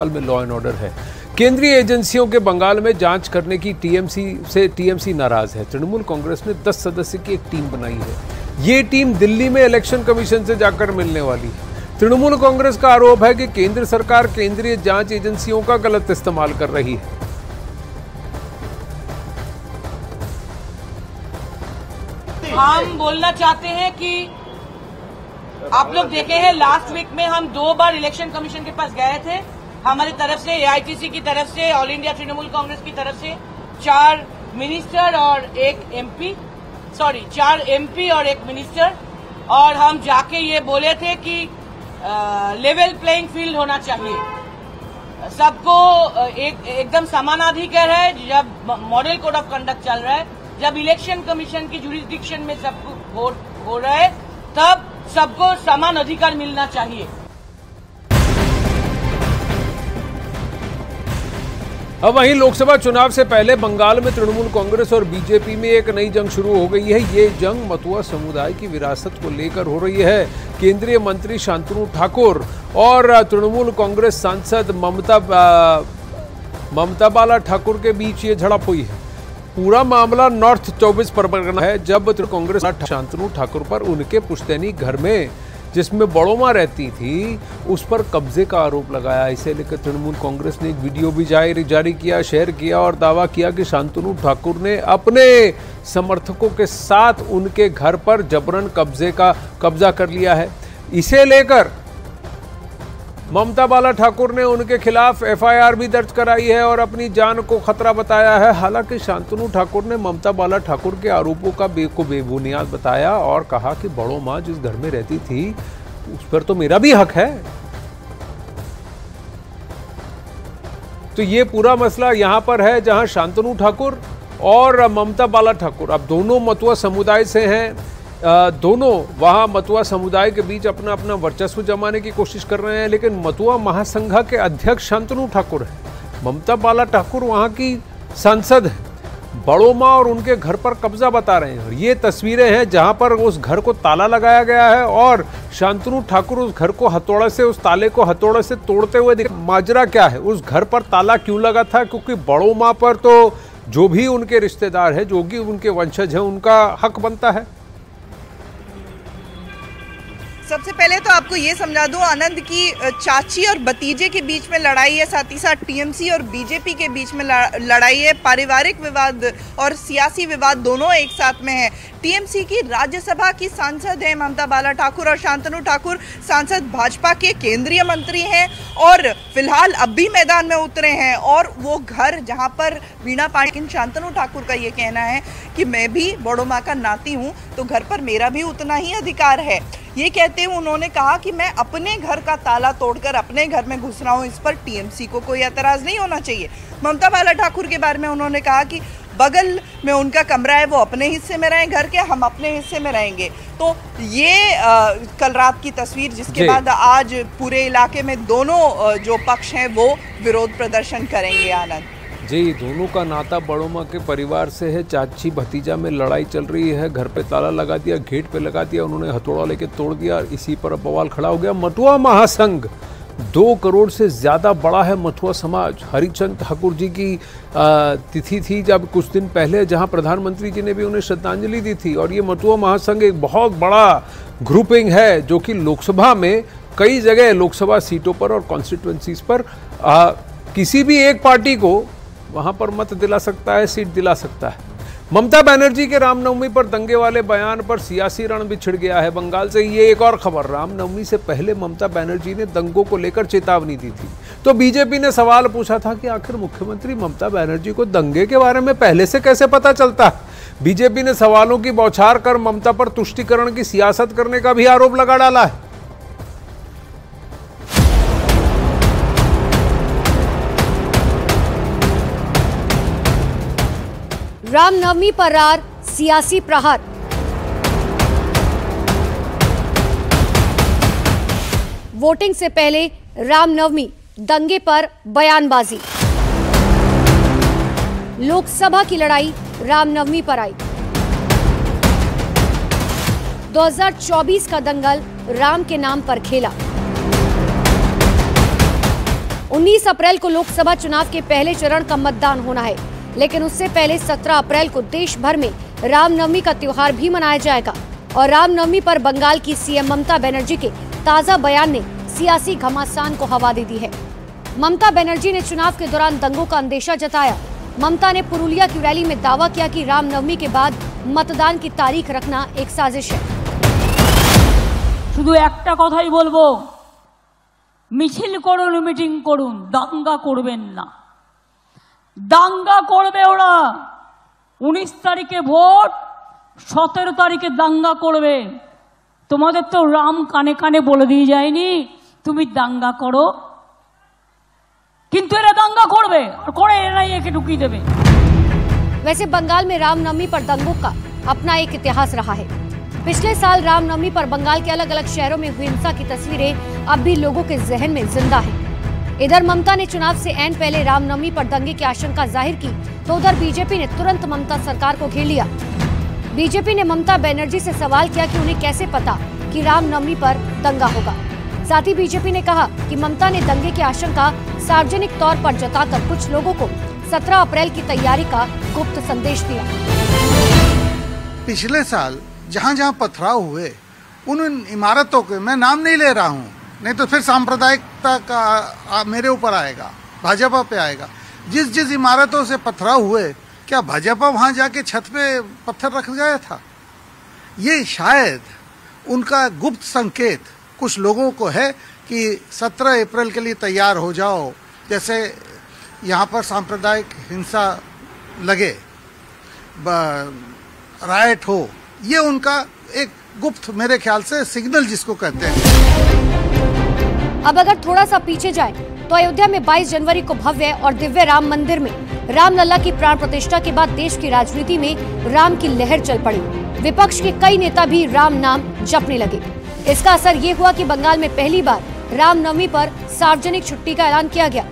में law and order है। केंद्रीय एजेंसियों के बंगाल में जांच करने की टीएमसी नाराज है। तृणमूल कांग्रेस ने 10 सदस्य की एक टीम बनाई है। ये टीम दिल्ली में इलेक्शन कमीशन से जाकर मिलने वाली है। तृणमूल कांग्रेस का आरोप है कि केंद्र सरकार केंद्रीय जांच एजेंसियों का गलत इस्तेमाल कर रही है। हम बोलना चाहते हैं कि आप लोग देखे हैं, लास्ट वीक में हम 2 बार इलेक्शन कमीशन के पास गए थे। हमारी तरफ से, एआईटीसी की तरफ से, ऑल इंडिया तृणमूल कांग्रेस की तरफ से 4 मिनिस्टर और 1 एमपी, 4 एमपी और 1 मिनिस्टर, और हम जाके ये बोले थे कि लेवल प्लेइंग फील्ड होना चाहिए, सबको एकदम समानाधिकार है। जब मॉडल कोड ऑफ कंडक्ट चल रहा है, जब इलेक्शन कमीशन की जुरिसडिक्शन में सबको वोट हो रहा है, तब सबको समान अधिकार मिलना चाहिए। अब वहीं लोकसभा चुनाव से पहले बंगाल में तृणमूल कांग्रेस और बीजेपी में एक नई जंग शुरू हो गई है। ये जंग मथुआ समुदाय की विरासत को लेकर हो रही है। केंद्रीय मंत्री शांतनु ठाकुर और तृणमूल कांग्रेस सांसद ममता बाला ठाकुर के बीच ये झड़प हुई है। पूरा मामला नॉर्थ 24 परगना है, जब कांग्रेस शांतनु ठाकुर पर उनके पुश्तैनी घर में, जिसमें बड़ों मां रहती थी, उस पर कब्जे का आरोप लगाया। इसे लेकर तृणमूल कांग्रेस ने एक वीडियो भी जारी किया, शेयर किया और दावा किया कि शांतनु ठाकुर ने अपने समर्थकों के साथ उनके घर पर जबरन कब्जा कर लिया है। इसे लेकर ममता बाला ठाकुर ने उनके खिलाफ एफआईआर भी दर्ज कराई है और अपनी जान को खतरा बताया है। हालांकि शांतनु ठाकुर ने ममता बाला ठाकुर के आरोपों को बेबुनियाद बताया और कहा कि बड़ों मां जिस घर में रहती थी उस पर तो मेरा भी हक है। तो ये पूरा मसला यहां पर है, जहां शांतनु ठाकुर और ममता बाला ठाकुर अब दोनों मथुआ समुदाय से हैं। दोनों वहां मथुआ समुदाय के बीच अपना अपना वर्चस्व जमाने की कोशिश कर रहे हैं, लेकिन मथुआ महासंघ के अध्यक्ष शांतनु ठाकुर है। ममता बाला ठाकुर वहां की सांसद है। बड़ों मां और उनके घर पर कब्जा बता रहे हैं। ये तस्वीरें हैं जहां पर उस घर को ताला लगाया गया है और शांतनु ठाकुर उस घर को हथौड़े से, उस ताले को हथौड़े से तोड़ते हुए दिख। माजरा क्या है, उस घर पर ताला क्यों लगा था? क्योंकि बड़ों मां पर तो जो भी उनके रिश्तेदार है, जो भी उनके वंशज है, उनका हक बनता है। सबसे पहले तो आपको ये समझा दूं, आनंद की चाची और भतीजे के बीच में लड़ाई है, साथ ही साथ टीएमसी और बीजेपी के बीच में लड़ाई है। पारिवारिक विवाद और सियासी विवाद दोनों एक साथ में है। टीएमसी की राज्यसभा की सांसद है ममता बाला ठाकुर और शांतनु ठाकुर सांसद भाजपा के केंद्रीय मंत्री हैं और फिलहाल अब भी मैदान में उतरे हैं। और वो घर जहां पर वीणा पांडे, शांतनु ठाकुर का ये कहना है कि मैं भी बड़ों माँ का नाती हूँ, तो घर पर मेरा भी उतना ही अधिकार है। ये कहते हुए उन्होंने कहा कि मैं अपने घर का ताला तोड़कर अपने घर में घुस रहा हूँ, इस पर टीएमसी को कोई एतराज़ नहीं होना चाहिए। ममता बाला ठाकुर के बारे में उन्होंने कहा कि बगल में उनका कमरा है, वो अपने हिस्से में रहें घर के, हम अपने हिस्से में रहेंगे। तो ये कल रात की तस्वीर, जिसके बाद आज पूरे इलाके में दोनों जो पक्ष हैं वो विरोध प्रदर्शन करेंगे। आनंद जी, दोनों का नाता बड़ों मां के परिवार से है। चाची भतीजा में लड़ाई चल रही है। घर पे ताला लगा दिया, गेट पे लगा दिया, उन्होंने हथौड़ा लेके तोड़ दिया। इसी पर बवाल खड़ा हो गया। मथुआ महासंघ 2 करोड़ से ज्यादा बड़ा है मथुआ समाज। हरिचंद ठाकुर जी की तिथि थी जब कुछ दिन पहले, जहां प्रधानमंत्री जी ने भी उन्हें श्रद्धांजलि दी थी। और ये मथुआ महासंघ एक बहुत बड़ा ग्रुपिंग है जो कि लोकसभा में कई जगह लोकसभा सीटों पर और कॉन्स्टिट्यूएंसीज पर किसी भी एक पार्टी को वहां पर मत दिला सकता है, सीट दिला सकता है। ममता बनर्जी के रामनवमी पर दंगे वाले बयान पर सियासी रण बिछड़ गया है। बंगाल से ये एक और खबर, रामनवमी से पहले ममता बनर्जी ने दंगों को लेकर चेतावनी दी थी। तो बीजेपी ने सवाल पूछा था कि आखिर मुख्यमंत्री ममता बनर्जी को दंगे के बारे में पहले से कैसे पता चलता है। बीजेपी ने सवालों की बौछार कर ममता पर तुष्टीकरण की सियासत करने का भी आरोप लगा डाला है। रामनवमी पर रार सियासी प्रहार। वोटिंग से पहले रामनवमी, दंगे पर बयानबाजी। लोकसभा की लड़ाई रामनवमी पर आई। 2024 का दंगल राम के नाम पर खेला। 19 अप्रैल को लोकसभा चुनाव के पहले चरण का मतदान होना है, लेकिन उससे पहले 17 अप्रैल को देश भर में रामनवमी का त्योहार भी मनाया जाएगा। और रामनवमी पर बंगाल की सीएम ममता बनर्जी के ताजा बयान ने सियासी घमासान को हवा दे दी है। ममता बनर्जी ने चुनाव के दौरान दंगों का अंदेशा जताया। ममता ने पुरुलिया की रैली में दावा किया कि रामनवमी के बाद मतदान की तारीख रखना एक साजिश है। শুধু একটা কথাই বলবো, মিছিল করুন, মিটিং করুন, দাঙ্গা করবেন না। দাঙ্গা করবে ওরা। 19 তারিখে ভোট, 17 তারিখে দাঙ্গা করবে। তোমাদের তো রাম কানে কানে বলে দিয়ে যায়নি তুমি দাঙ্গা করো, কিন্তু এরা দাঙ্গা করবে আর করে এরাই একে ঢুকিয়ে দেবে। वैसे बंगाल में रामनवमी पर दंगों का अपना एक इतिहास रहा है। पिछले साल रामनवमी पर बंगाल के अलग अलग शहरों में हुई हिंसा की तस्वीरें अब भी लोगों के जहन में जिंदा है। इधर ममता ने चुनाव से ऐन पहले रामनवमी पर दंगे की आशंका जाहिर की, तो उधर बीजेपी ने तुरंत ममता सरकार को घेर लिया। बीजेपी ने ममता बनर्जी से सवाल किया कि उन्हें कैसे पता कि रामनवमी पर दंगा होगा। साथ ही बीजेपी ने कहा कि ममता ने दंगे की आशंका सार्वजनिक तौर पर जताकर कुछ लोगों को 17 अप्रैल की तैयारी का गुप्त संदेश दिया। पिछले साल जहाँ जहाँ पथराव हुए उन इमारतों के मैं नाम नहीं ले रहा हूँ, नहीं तो फिर सांप्रदायिकता का मेरे ऊपर आएगा, भाजपा पे आएगा। जिस जिस इमारतों से पथराव हुए, क्या भाजपा वहाँ जाके छत पे पत्थर रख गया था? ये शायद उनका गुप्त संकेत कुछ लोगों को है कि 17 अप्रैल के लिए तैयार हो जाओ, जैसे यहाँ पर सांप्रदायिक हिंसा लगे, रायट हो। ये उनका एक गुप्त, मेरे ख्याल से सिग्नल जिसको कहते हैं। अब अगर थोड़ा सा पीछे जाए तो अयोध्या में 22 जनवरी को भव्य और दिव्य राम मंदिर में रामलला की प्राण प्रतिष्ठा के बाद देश की राजनीति में राम की लहर चल पड़ी। विपक्ष के कई नेता भी राम नाम जपने लगे। इसका असर ये हुआ कि बंगाल में पहली बार रामनवमी पर सार्वजनिक छुट्टी का ऐलान किया गया।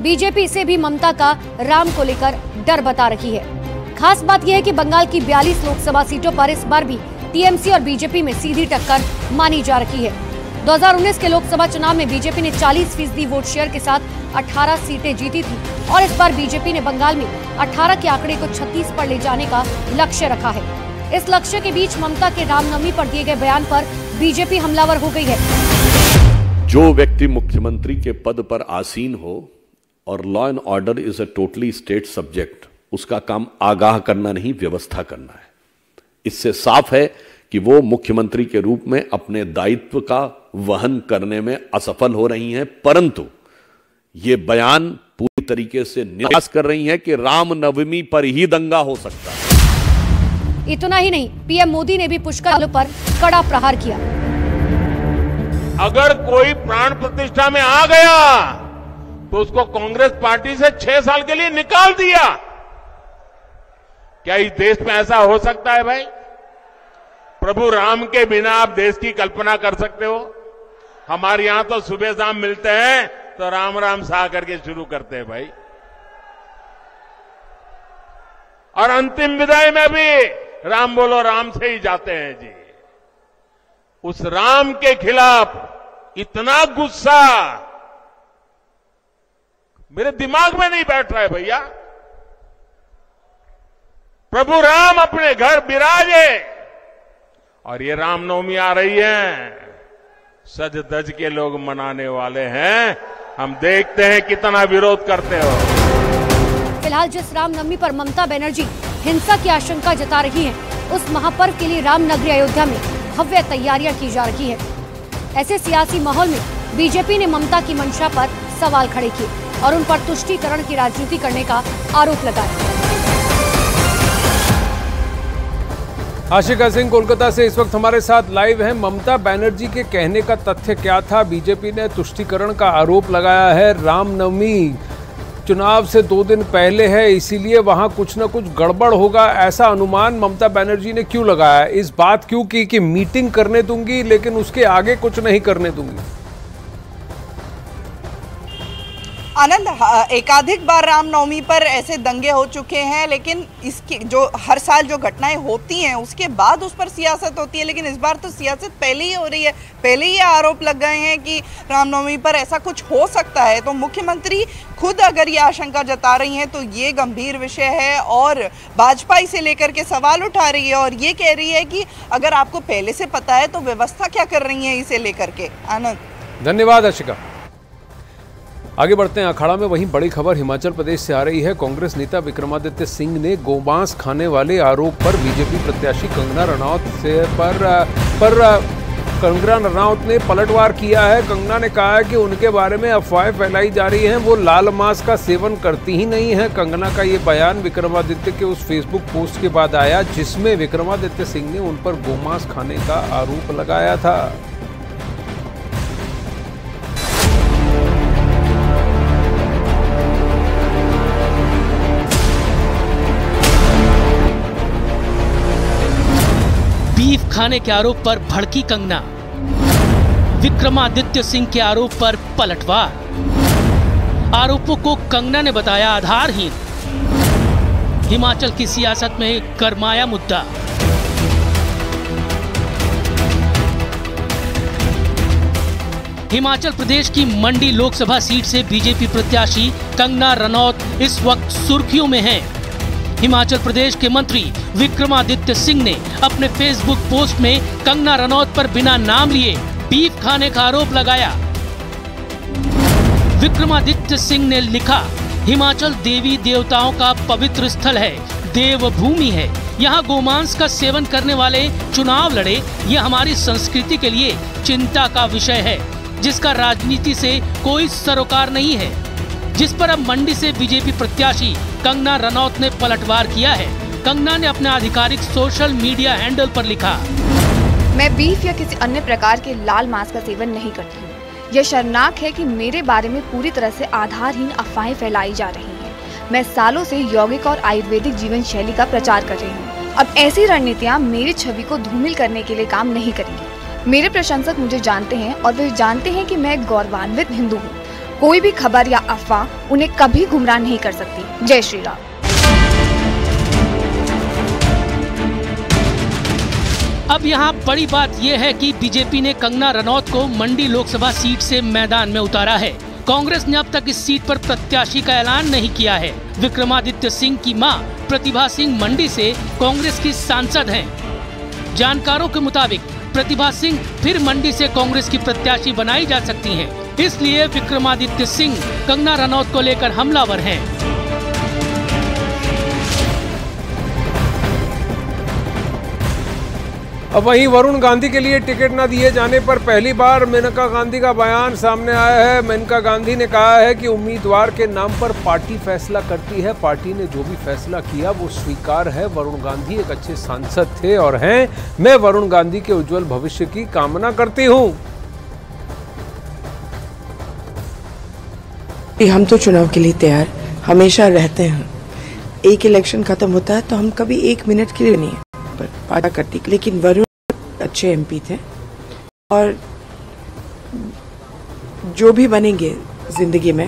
बीजेपी इसे भी ममता का राम को लेकर डर बता रही है। खास बात यह है कि बंगाल की 42 लोकसभा सीटों पर इस बार भी टीएमसी और बीजेपी में सीधी टक्कर मानी जा रही है। 2019 के लोकसभा चुनाव में बीजेपी ने 40% वोट शेयर के साथ 18 सीटें जीती थी और इस बार बीजेपी ने बंगाल में 18 के आंकड़े को 36 पर ले जाने का लक्ष्य रखा है। इस लक्ष्य के बीच ममता के रामनवमी पर दिए गए बयान पर बीजेपी हमलावर हो गई है। जो व्यक्ति मुख्यमंत्री के पद पर आसीन हो और law and order is a totally state subject, उसका काम आगाह करना नहीं, व्यवस्था करना है। इससे साफ है कि वो मुख्यमंत्री के रूप में अपने दायित्व का वहन करने में असफल हो रही हैं, परंतु ये बयान पूरी तरीके से निराश कर रही हैं कि रामनवमी पर ही दंगा हो सकता है। इतना ही नहीं, पीएम मोदी ने भी पुष्कर पर कड़ा प्रहार किया। अगर कोई प्राण प्रतिष्ठा में आ गया तो उसको कांग्रेस पार्टी से 6 साल के लिए निकाल दिया। क्या इस देश में ऐसा हो सकता है भाई? प्रभु राम के बिना आप देश की कल्पना कर सकते हो? हमारे यहां तो सुबह शाम मिलते हैं तो राम राम सा करके शुरू करते हैं भाई, और अंतिम विदाई में भी राम बोलो राम से ही जाते हैं जी। उस राम के खिलाफ इतना गुस्सा मेरे दिमाग में नहीं बैठ रहा है भैया। प्रभु राम अपने घर विराजे और ये रामनवमी आ रही है, सज धज के लोग मनाने वाले हैं। हम देखते हैं कितना विरोध करते हो। फिलहाल जिस रामनवमी पर ममता बनर्जी हिंसा की आशंका जता रही है, उस महापर्व के लिए रामनगरी अयोध्या में भव्य तैयारियां की जा रही है। ऐसे सियासी माहौल में बीजेपी ने ममता की मंशा पर सवाल खड़े किए और उन पर तुष्टीकरण की राजनीति करने का आरोप लगाया। आशिका सिंह कोलकाता से इस वक्त हमारे साथ लाइव हैं। ममता बनर्जी के कहने का तथ्य क्या था? बीजेपी ने तुष्टीकरण का आरोप लगाया है। रामनवमी चुनाव से 2 दिन पहले है, इसीलिए वहां कुछ न कुछ गड़बड़ होगा, ऐसा अनुमान ममता बनर्जी ने क्यों लगाया? इस बात क्यों की कि मीटिंग करने दूंगी लेकिन उसके आगे कुछ नहीं करने दूंगी? आनंद, एकाधिक बार रामनवमी पर ऐसे दंगे हो चुके हैं, लेकिन इसकी जो हर साल जो घटनाएं होती हैं उसके बाद उस पर सियासत होती है, लेकिन इस बार तो सियासत पहले ही हो रही है। पहले ही आरोप लग गए हैं कि रामनवमी पर ऐसा कुछ हो सकता है। तो मुख्यमंत्री खुद अगर ये आशंका जता रही हैं तो ये गंभीर विषय है और भाजपा इसे लेकर के सवाल उठा रही है और ये कह रही है कि अगर आपको पहले से पता है तो व्यवस्था क्या कर रही है इसे लेकर के। आनंद, धन्यवाद अर्शिका। आगे बढ़ते हैं अखाड़ा में। वहीं बड़ी खबर हिमाचल प्रदेश से आ रही है। कांग्रेस नेता विक्रमादित्य सिंह ने गोमांस खाने वाले आरोप पर बीजेपी प्रत्याशी कंगना रनौत ने पलटवार किया है। कंगना ने कहा है कि उनके बारे में अफवाहें फैलाई जा रही हैं, वो लाल मांस का सेवन करती ही नहीं है। कंगना का ये बयान विक्रमादित्य के उस फेसबुक पोस्ट के बाद आया जिसमें विक्रमादित्य सिंह ने उन पर गोमांस खाने का आरोप लगाया था। बीफ खाने के आरोप पर भड़की कंगना, विक्रमादित्य सिंह के आरोप पर पलटवार। आरोपों को कंगना ने बताया आधारहीन। हिमाचल की सियासत में गरमाया मुद्दा। हिमाचल प्रदेश की मंडी लोकसभा सीट से बीजेपी प्रत्याशी कंगना रनौत इस वक्त सुर्खियों में हैं। हिमाचल प्रदेश के मंत्री विक्रमादित्य सिंह ने अपने फेसबुक पोस्ट में कंगना रनौत पर बिना नाम लिए बीफ खाने का आरोप लगाया। विक्रमादित्य सिंह ने लिखा, हिमाचल देवी देवताओं का पवित्र स्थल है, देवभूमि है। यहाँ गोमांस का सेवन करने वाले चुनाव लड़े, ये हमारी संस्कृति के लिए चिंता का विषय है, जिसका राजनीति से कोई सरोकार नहीं है। जिस पर अब मंडी से बीजेपी प्रत्याशी कंगना रनौत ने पलटवार किया है। कंगना ने अपने आधिकारिक सोशल मीडिया हैंडल पर लिखा, मैं बीफ या किसी अन्य प्रकार के लाल मांस का सेवन नहीं करती हूँ। यह शर्मनाक है कि मेरे बारे में पूरी तरह से आधारहीन अफवाहें फैलाई जा रही हैं। मैं सालों से यौगिक और आयुर्वेदिक जीवन शैली का प्रचार कर रही हूँ। अब ऐसी रणनीतियाँ मेरी छवि को धूमिल करने के लिए काम नहीं करेंगी। मेरे प्रशंसक मुझे जानते हैं और वे जानते हैं कि मैं गौरवान्वित हिंदू हूँ। कोई भी खबर या अफवाह उन्हें कभी गुमराह नहीं कर सकती। जय श्री राम। अब यहाँ बड़ी बात यह है कि बीजेपी ने कंगना रनौत को मंडी लोकसभा सीट से मैदान में उतारा है। कांग्रेस ने अब तक इस सीट पर प्रत्याशी का ऐलान नहीं किया है। विक्रमादित्य सिंह की मां प्रतिभा सिंह मंडी से कांग्रेस की सांसद हैं। जानकारों के मुताबिक प्रतिभा सिंह फिर मंडी से कांग्रेस की प्रत्याशी बनाई जा सकती हैं। इसलिए विक्रमादित्य सिंह कंगना रनौत को लेकर हमलावर हैं। अब वहीं वरुण गांधी के लिए टिकट न दिए जाने पर पहली बार मेनका गांधी का बयान सामने आया है। मेनका गांधी ने कहा है कि उम्मीदवार के नाम पर पार्टी फैसला करती है। पार्टी ने जो भी फैसला किया वो स्वीकार है। वरुण गांधी एक अच्छे सांसद थे और हैं। मैं वरुण गांधी के उज्जवल भविष्य की कामना करती हूं। हम तो चुनाव के लिए तैयार हमेशा रहते हैं। एक इलेक्शन खत्म होता है तो हम कभी एक मिनट के लिए नहीं पर पार्टी करती, लेकिन वरुण अच्छे एमपी थे और जो भी बनेंगे जिंदगी में